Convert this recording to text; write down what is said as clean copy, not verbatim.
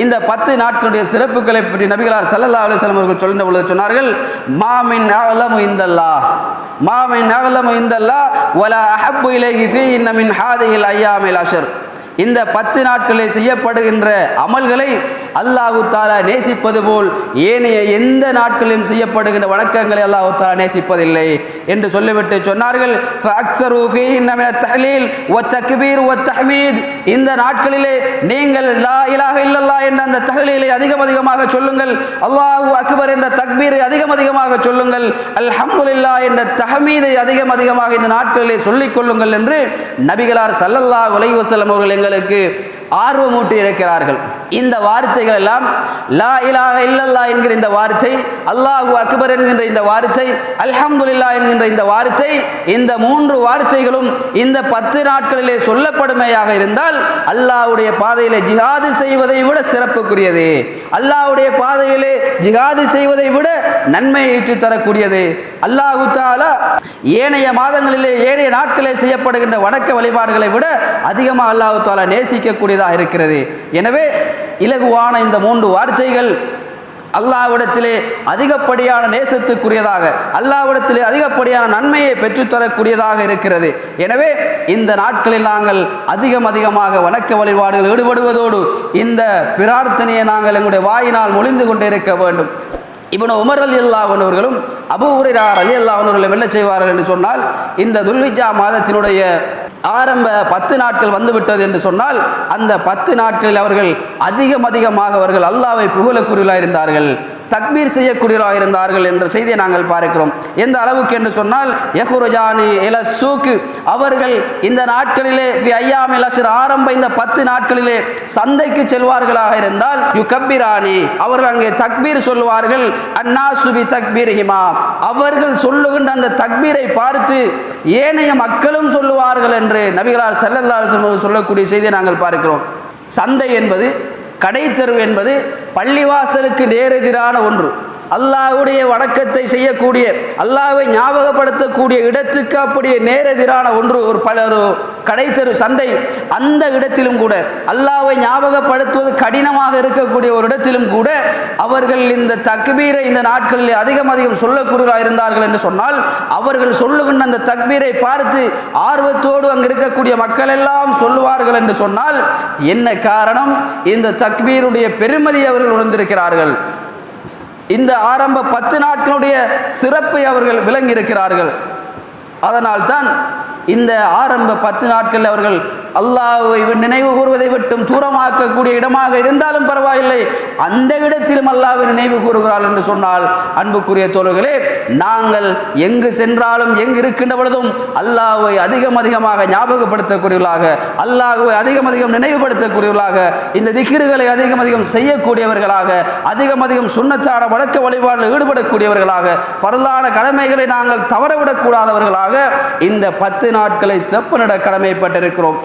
இந்த 10 நாட்களுடைய சிறப்புகளை பற்றி நபிகளார் ஸல்லல்லாஹு அலைஹி வஸல்லம் அவர்கள் சொல்லும் பொழுது சொன்னார்கள், மாமின் அலமு இந்தல்லாஹ் மாமின் அலமு இந்தல்லாஹ் வலா அஹப்பு இலைஹி ஃபீஹின்ன மின் ஹாதிஹில் அய்யாமில் அஷர். இந்த 10 நாட்களில் செய்யப்படுகின்ற அமல்களை அல்லாஹு தஆலா நேசிப்பது போல் ஏனைய எந்த நாட்களிலும் செய்யப்படுகின்ற வணக்கங்களை அல்லாஹு தஆலா நேசிப்பதில்லை என்று சொல்லிவிட்டு சொன்னார்கள், ஃபஅக்ஸரு ஃபீஹின்ன மினத் தஹ்லீல் வத்தக்பீர் வத்தஹ்மீத். இந்த நாட்களிலே நீங்கள் லா இலாஹ இல்லல்லாஹ் என்ற அந்த தஹ்லீலை அதிகமாக சொல்லுங்கள், அல்லாஹு அக்பர் என்ற தக்பீரை அதிகமாக சொல்லுங்கள், அல்ஹம்துலில்லாஹ் என்ற தஹ்மீதை அதிகமாக இந்த நாட்களிலே சொல்லிக் கொள்ளுங்கள் என்று நபிகளார் ஸல்லல்லாஹு அலைஹி வஸல்லம் அவர்கள் எங்களுக்கு ஆர்வமூட்டி இருக்கிறார்கள். இந்த வார்த்தைகள் எல்லாம் லா இலாஹ இல்லல்லாஹ் என்கிற இந்த வார்த்தை, அல்லாஹு அக்பர் என்கின்ற இந்த வார்த்தை, அல்ஹம்துலில்லாஹ் என்கின்ற இந்த வார்த்தை, இந்த 3 வார்த்தைகளும் இந்த 10 நாட்களிலே சொல்லப்படுமையாக இருந்தால் அல்லாஹ்வுடைய பாதையிலே ஜிஹாது செய்வதை விட சிறப்புக்குரியது, அல்லாஹ்வுடைய பாதையிலே ஜிஹாது செய்வதை விட நன்மையை ஈட்டித் தரக்கூடியது. அல்லாஹு தஆலா ஏனைய மாதங்களிலே ஏனைய நாட்களிலே செய்யப்படுகின்ற வணக்க வழிபாடுகளை விட அதிகமாக அல்லாஹு தஆலா நேசிக்கக்கூடியதாக இருக்கிறது. எனவே இலகுவான இந்த 3 வார்த்தைகள் அல்லாஹ்விடத்திலே அதிகப்படியான நேசத்துக்குரியதாக, அல்லாஹ்விடத்திலே அதிகப்படியான நன்மையை பெற்றுத்தரக்கூடியதாக இருக்கிறது. எனவே இந்த நாட்களில் நாங்கள் அதிகமாக வணக்க வழிபாடுகள் ஈடுபடுவதோடு இந்த பிரார்த்தனையை நாங்கள் எங்களுடைய வாயினால் மொழிந்து கொண்டே இருக்க வேண்டும். இப்னு உமர் ரலியல்லாஹு அன்ஹு அவர்களும் அபூ ஹுரைரா ரலியல்லாஹு அன்ஹு அவர்களும் என்ன செய்வார்கள் என்று சொன்னால், இந்த துல்ஹிஜ்ஜா மாதத்தினுடைய ஆரம்ப 10 நாட்கள் வந்துவிட்டது என்று சொன்னால் அந்த 10 நாட்களில் அவர்கள் அதிகமாக அவர்கள் அல்லாஹ்வை புகழக்கூடியவர்களாக இருந்தார்கள், தக்பீர் செய்யக்கூடியவர்களாக இருந்தார்கள் என்ற செய்தியை நாங்கள் பார்க்கிறோம். எந்த அளவுக்கு என்று சொன்னால், யஹ்ருஜானி இல சூக், அவர்கள் இந்த நாட்களிலே ஐயாமில் அஷ்ர் ஆரம்ப இந்த 10 நாட்களிலே சந்தைக்கு செல்வார்களாக இருந்தால் யுகப்பிரானி, அவர்கள் அங்கே தக்பீர் சொல்வார்கள், அன்னாசு பி தக்பீரிஹிமா, அவர்கள் சொல்லுகின்ற அந்த தக்பீரை பார்த்து ஏனைய மக்களும் சொல்லுவார்கள் என்று நபிகளார் ஸல்லல்லாஹு அலைஹி வஸல்லம் சொல்லக்கூடிய செய்தியை நாங்கள் பார்க்கிறோம். சந்தை என்பது, கடை தெரு என்பது பள்ளிவாசலுக்கு நேரெதிரான ஒன்று. அல்லாஹ்வுடைய வணக்கத்தை செய்யக்கூடிய, அல்லாஹ்வை ஞாபகப்படுத்தக்கூடிய இடத்துக்கு அப்படியே நேரெதிரான ஒன்று ஒரு கடை தெரு சந்தை. அந்த இடத்திலும் கூட அல்லாஹ்வை ஞாபகப்படுத்துவது கடினமாக இருக்கக்கூடிய ஒரு இடத்திலும் கூட அவர்கள் இந்த தக்பீரை இந்த நாட்களில் அதிகம் சொல்லக்கூடியவர்களாக இருந்தார்கள் என்று சொன்னால், அவர்கள் சொல்லுகின்ற அந்த தக்பீரை பார்த்து ஆர்வத்தோடு அங்கு இருக்கக்கூடிய மக்கள் எல்லாம் சொல்லுவார்கள் என்று சொன்னால் என்ன காரணம்? இந்த தக்பீருடைய பெருமதி அவர்கள் உணர்ந்திருக்கிறார்கள், இந்த ஆரம்ப 10 நாட்களுடைய சிறப்பை அவர்கள் விளங்கி இருக்கிறார்கள். அதனால்தான் இந்த ஆரம்ப 10 நாட்கள் அவர்கள் அல்லாஹ்வை நினைவு கூறுவதை விட்டும் தூரமாக்கக்கூடிய இடமாக இருந்தாலும் பரவாயில்லை, அந்த இடத்திலும் அல்லாஹ்வை நினைவு கூறுகிறார்கள் என்று சொன்னால், அன்புக்குரிய தோழர்களே, நாங்கள் எங்கு சென்றாலும் எங்கு இருக்கின்ற பொழுதும் அல்லாஹ்வை அதிகமாக ஞாபகப்படுத்தக்கூடியவர்களாக, அல்லாஹ்வை அதிகம் நினைவுபடுத்தக்கூடியவர்களாக, இந்த திக்ருகளை அதிகம் செய்யக்கூடியவர்களாக, அதிகம் சுன்னத்தான வணக்க வழிபாடுகளில் ஈடுபடக்கூடியவர்களாக, பரலான கடமைகளை நாங்கள் தவறவிடக்கூடாதவர்களாக இந்த 10 நாட்களை செப்பனிட கடமைப்பட்டிருக்கிறோம்.